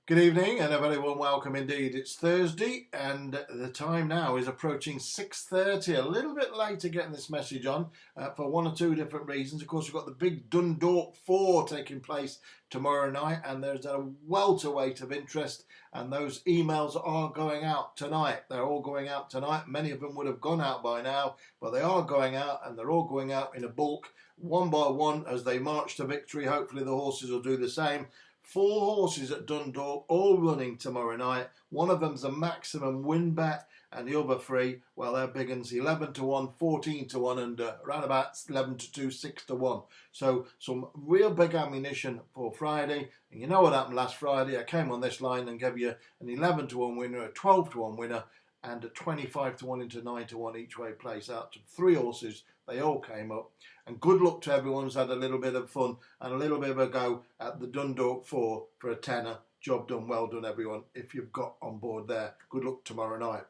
Good evening and a very warm welcome indeed. It's Thursday and the time now is approaching 6:30. A little bit later getting this message on for one or two different reasons. Of course, we've got the big Dundalk 4 taking place tomorrow night and there's a welterweight of interest and those emails are going out tonight. They're all going out tonight. Many of them would have gone out by now, but they are going out and they're all going out in a bulk, one by one as they march to victory. Hopefully the horses will do the same. 4 horses at Dundalk, all running tomorrow night. One of them's a maximum win bet, and the other 3, well, they're big ones: 11 to 1, 14 to 1, and around about 11 to 2, 6 to 1. So some real big ammunition for Friday. And you know what happened last Friday? I came on this line and gave you an 11 to 1 winner, a 12 to 1 winner, and a 25 to 1 into 9 to 1 each way place out to 3 horses. They all came up. And good luck to everyone who's had a little bit of fun and a little bit of a go at the Dundalk 4 for a tenner. Job done, well done everyone. If you've got on board there, good luck tomorrow night.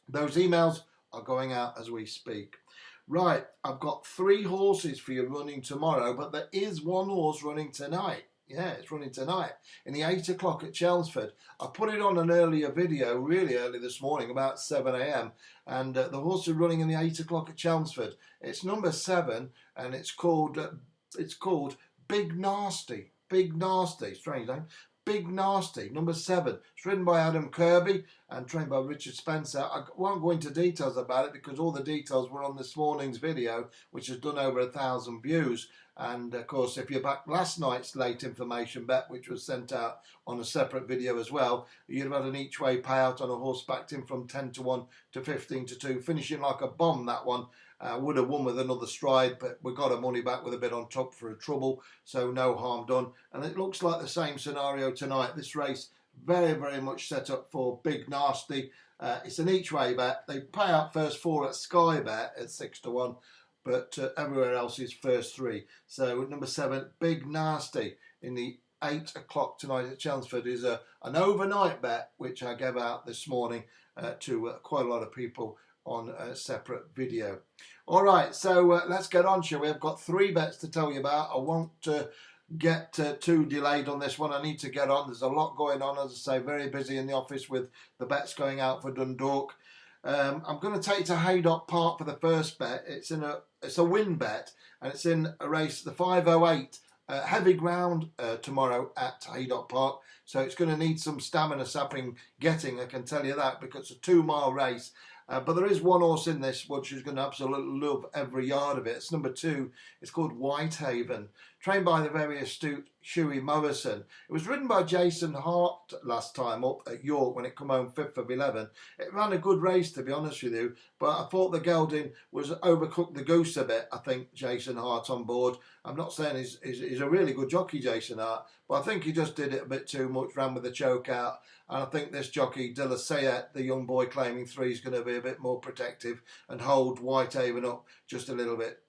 Those emails are going out as we speak. Right, I've got 3 horses for you running tomorrow, but there is one horse running tonight. Yeah, it's running tonight in the 8 o'clock at Chelmsford. I put it on an earlier video, really early this morning, about 7 a.m. And the horse is running in the 8 o'clock at Chelmsford. It's number 7, and it's called Big Nasty. Big Nasty, strange name. Big Nasty, number 7. It's ridden by Adam Kirby and trained by Richard Spencer. I won't go into details about it because all the details were on this morning's video, which has done over 1,000 views. And of course, if you're back last night's late information bet, which was sent out on a separate video as well, you'd have had an each way payout on a horse backed in from 10 to 1 to 15 to 2, finishing like a bomb. That one would have won with another stride, but we got our money back with a bit on top for a trouble, so no harm done. And it looks like the same scenario tonight. This race very, very much set up for Big Nasty. It's an each way bet. They pay out first 4 at Sky Bet at 6 to 1. But everywhere else is first 3. So number 7, Big Nasty, in the 8 o'clock tonight at Chelmsford is an overnight bet, which I gave out this morning to quite a lot of people on a separate video. All right, so let's get on, shall we? I've got 3 bets to tell you about. I won't get too delayed on this one. I need to get on. There's a lot going on, as I say, very busy in the office with the bets going out for Dundalk. I'm going to take you to Haydock Park for the first bet. It's a win bet, and it's in a race, the 5:08 heavy ground tomorrow at Haydock Park. So it's going to need some stamina sapping getting, I can tell you that, because it's a 2-mile race. But there is one horse in this which is going to absolutely love every yard of it. It's number 2. It's called Whitehaven, trained by the very astute Hughie Morrison. It was ridden by Jason Hart last time up at York when it come home 5th of 11. It ran a good race, to be honest with you, but I thought the gelding was overcooked the goose a bit. I think Jason Hart on board. I'm not saying he's a really good jockey, Jason Hart, but I think he just did it a bit too much, ran with the choke out. And I think this jockey, De La Sayette, the young boy claiming 3, is going to be a bit more protective and hold Whitehaven up just a little bit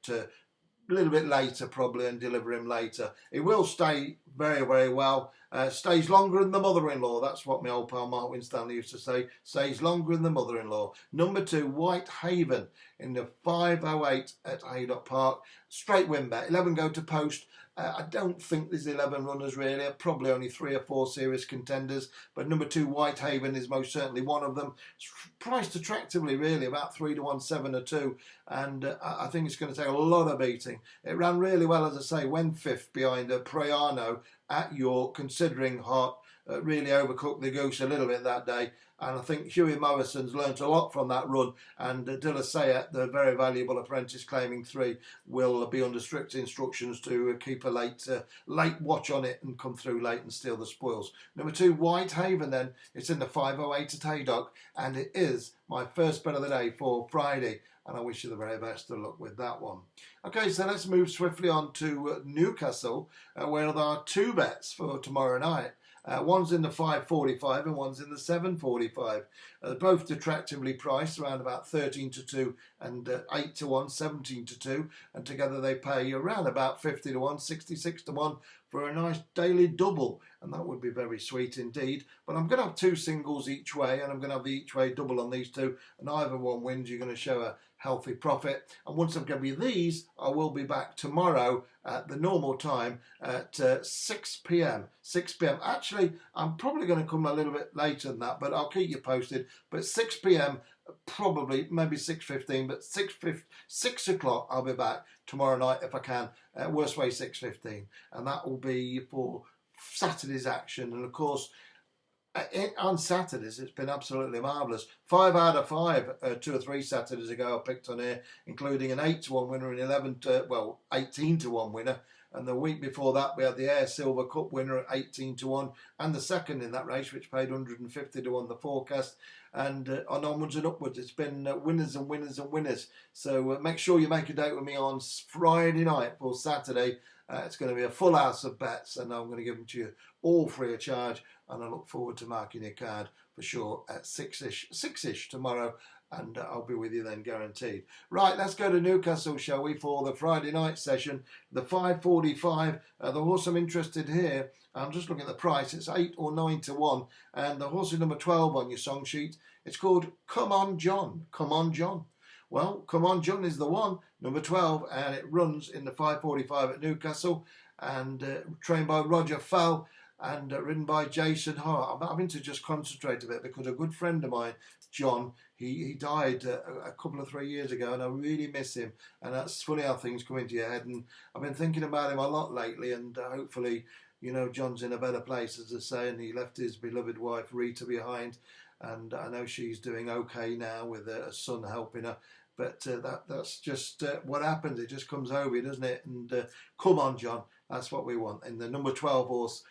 later probably and deliver him later. He will stay very, very well. Stays longer than the mother-in-law. That's what my old pal Mark Winstanley used to say. Stays longer than the mother-in-law. Number 2, Whitehaven in the 5:08 at Haydock Park. Straight win bet. 11 go to post. I don't think there's 11 runners really, probably only 3 or 4 serious contenders, but number 2 Whitehaven is most certainly one of them. It's priced attractively really, about 3 to 1, 7 to 2, and I think it's going to take a lot of beating. It ran really well, as I say, went 5th behind Priano at York, considering Hart really overcooked the goose a little bit that day. And I think Hughie Morrison's learnt a lot from that run. And De La Sayette, the very valuable apprentice claiming 3, will be under strict instructions to keep a late watch on it and come through late and steal the spoils. Number 2, Whitehaven then. It's in the 5:08 at Haydock. And it is my first bet of the day for Friday. And I wish you the very best of luck with that one. Okay, so let's move swiftly on to Newcastle, where there are 2 bets for tomorrow night. One's in the 5:45 and one's in the 7:45. Both attractively priced, around about 13 to 2 and 8 to 1, 17 to 2. And together they pay around about 50 to 1, 66 to 1 for a nice daily double, and that would be very sweet indeed. But I'm going to have 2 singles each way, and I'm going to have the each way double on these 2, and either one wins, you're going to show a healthy profit. And once I've given you these, I will be back tomorrow at the normal time at 6 p.m. 6 p.m. Actually, I'm probably going to come a little bit later than that, but I'll keep you posted. But 6 p.m. probably, maybe 6:15, but 6 o'clock I'll be back tomorrow night if I can. Worst way 6:15, and that will be for Saturday's action. And of course, on Saturdays, it's been absolutely marvellous. 5 out of 5, 2 or 3 Saturdays ago, I picked on here, including an 8-1 winner and 18-1 winner. And the week before that, we had the Air Silver Cup winner at 18-1, and the second in that race, which paid 150-1 the forecast. And on onwards and upwards, it's been winners and winners and winners. So make sure you make a date with me on Friday night for Saturday. It's going to be a full house of bets, and I'm going to give them to you all free of charge. And I look forward to marking your card for sure at 6ish tomorrow, and I'll be with you then, guaranteed. Right, let's go to Newcastle, shall we, for the Friday night session. The 5:45, the horse I'm interested here, I'm just looking at the price, it's 8 or 9-1, and the horse is number 12 on your song sheet. It's called Come On John, Come On John. Well, Come On John is the one, number 12, and it runs in the 5:45 at Newcastle, and trained by Roger Fell, and ridden by Jason Hart. I'm having to just concentrate a bit because a good friend of mine, John, he died a couple of 3 years ago, and I really miss him. And that's funny how things come into your head. And I've been thinking about him a lot lately, and hopefully, you know, John's in a better place, as I say, and he left his beloved wife Rita behind, and I know she's doing okay now with a son helping her. But that's just what happens. It just comes over you, doesn't it? And come on, John. That's what we want. In the number 12 horse,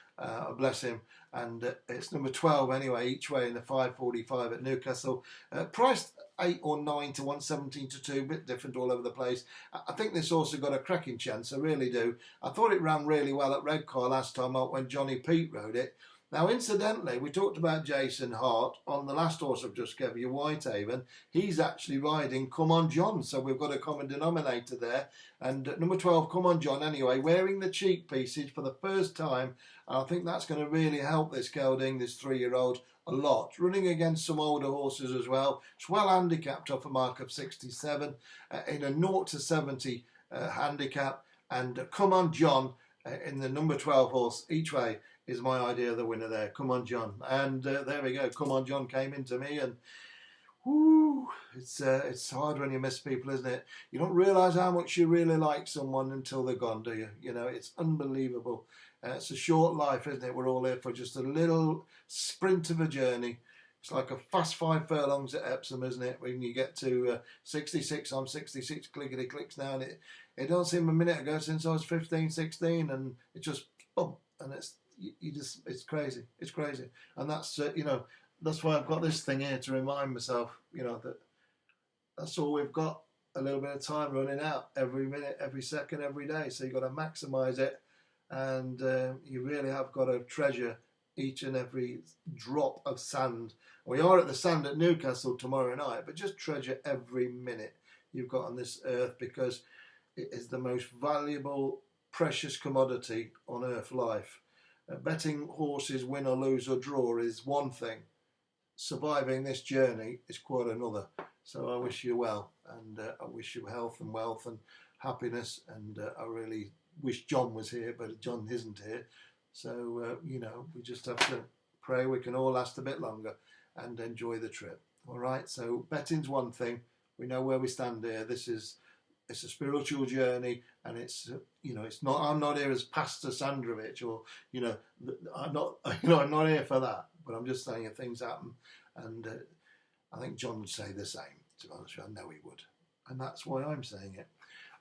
bless him. And it's number 12 anyway, each way in the 5:45 at Newcastle. Priced 8 or 9-1, 17-2, a bit different all over the place. I think this horse has got a cracking chance, I really do. I thought it ran really well at Redcar last time out when Johnny Pete rode it. Now, incidentally, we talked about Jason Hart on the last horse I've just gave you, Whitehaven. He's actually riding Come On John, so we've got a common denominator there. And number 12, Come On John, anyway, wearing the cheek pieces for the first time. I think that's going to really help this gelding, this 3-year-old, a lot. Running against some older horses as well. It's well handicapped off a mark of 67 in a 0-70 handicap. And Come On John in the number 12 horse each way is my idea of the winner there. Come On John. And there we go. Come On John came into me, and whoo, it's hard when you miss people, isn't it? You don't realise how much you really like someone until they're gone, do you? You know, it's unbelievable. It's a short life, isn't it? We're all here for just a little sprint of a journey. It's like a fast 5 furlongs at Epsom, isn't it? When you get to 66, I'm 66, clickety clicks now, and it don't seem a minute ago since I was 15, 16, and it just boom, and it's crazy, it's crazy, and that's you know, that's why I've got this thing here to remind myself, you know, that that's all we've got. A little bit of time running out every minute, every second, every day. So you've got to maximise it, and you really have got to treasure each and every drop of sand. We are at the sand at Newcastle tomorrow night, but just treasure every minute you've got on this earth, because it is the most valuable, precious commodity on earth, life. Betting horses win or lose or draw is one thing. Surviving this journey is quite another. So I wish you well, and I wish you health and wealth and happiness, and I really wish John was here, but John isn't here. So, you know, we just have to pray we can all last a bit longer and enjoy the trip. All right, so betting's one thing. We know where we stand here. It's a spiritual journey, and it's, you know, it's not, I'm not here as Pastor Sandrovich, or, you know, I'm not here for that, but I'm just saying if things happen, and I think John would say the same, to be honest with you. I know he would, and that's why I'm saying it.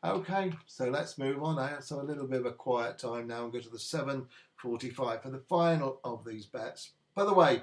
Okay, so let's move on now. So a little bit of a quiet time now, and go to the 7:45 for the final of these bets. By the way,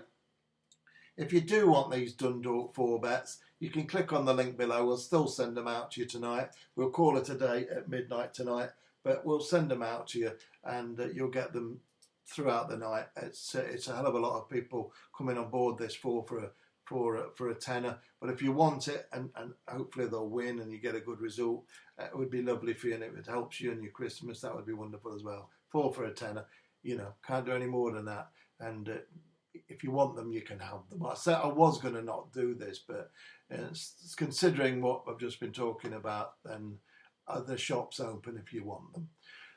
if you do want these Dundalk 4 bets, you can click on the link below. We'll still send them out to you tonight. We'll call it a day at midnight tonight, but we'll send them out to you, and you'll get them throughout the night. It's a hell of a lot of people coming on board this for a tenner. But if you want it, and hopefully they'll win and you get a good result, it would be lovely for you, and if it helps you in your Christmas, that would be wonderful as well. 4 for a tenner. You know, can't do any more than that. And if you want them, you can have them. I said I was going to not do this, but considering what I've just been talking about, then the shop's open if you want them.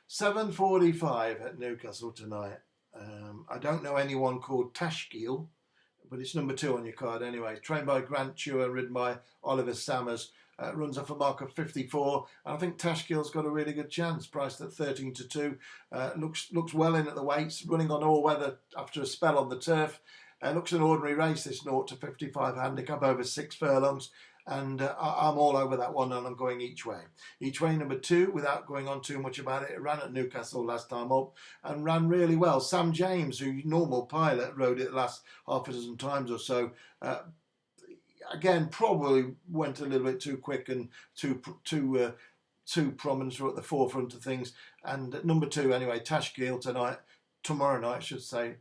7:45 at Newcastle tonight. I don't know anyone called Tashgheel, but it's number 2 on your card anyway. Trained by Grant Chewer, ridden by Oliver Sammers. Runs off a mark of 54, and I think Tashgheel's got a really good chance. Priced at 13-2. Looks well in at the weights. Running on all weather after a spell on the turf. Looks an ordinary race, this 0-55 handicap over 6 furlongs. And I'm all over that one, and I'm going each way. Each way number 2, without going on too much about it. It ran at Newcastle last time up and ran really well. Sam James, who normal pilot, rode it the last half a dozen times or so. Again, probably went a little bit too quick and too prominent at the forefront of things. And number 2, anyway, Tashgheel tomorrow night, I should say,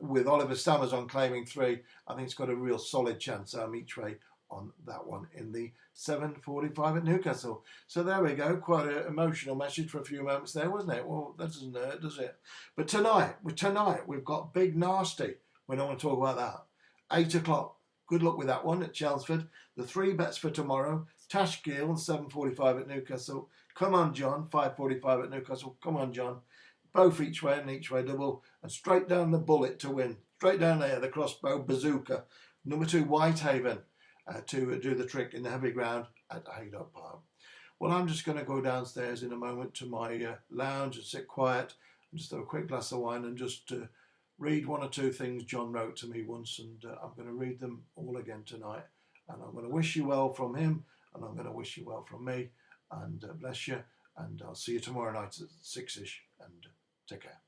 with Oliver Sammers on claiming 3. I think it's got a real solid chance each way on that one in the 7:45 at Newcastle. So there we go. Quite an emotional message for a few moments there, wasn't it? Well, that doesn't hurt, does it? But tonight we've got Big Nasty. We don't want to talk about that. 8 o'clock. Good luck with that one at Chelmsford. The 3 bets for tomorrow. Tashgheel, 7:45 at Newcastle. Come on, John, 5:45 at Newcastle. Come on, John. Both each way and each way double. And straight down the bullet to win. Straight down there, the crossbow bazooka. Number 2, Whitehaven, to do the trick in the heavy ground at Haydock Park. Well, I'm just going to go downstairs in a moment to my lounge and sit quiet and just have a quick glass of wine and just read 1 or 2 things John wrote to me once, and I'm going to read them all again tonight. And I'm going to wish you well from him, and I'm going to wish you well from me, and bless you. And I'll see you tomorrow night at 6ish, and take care.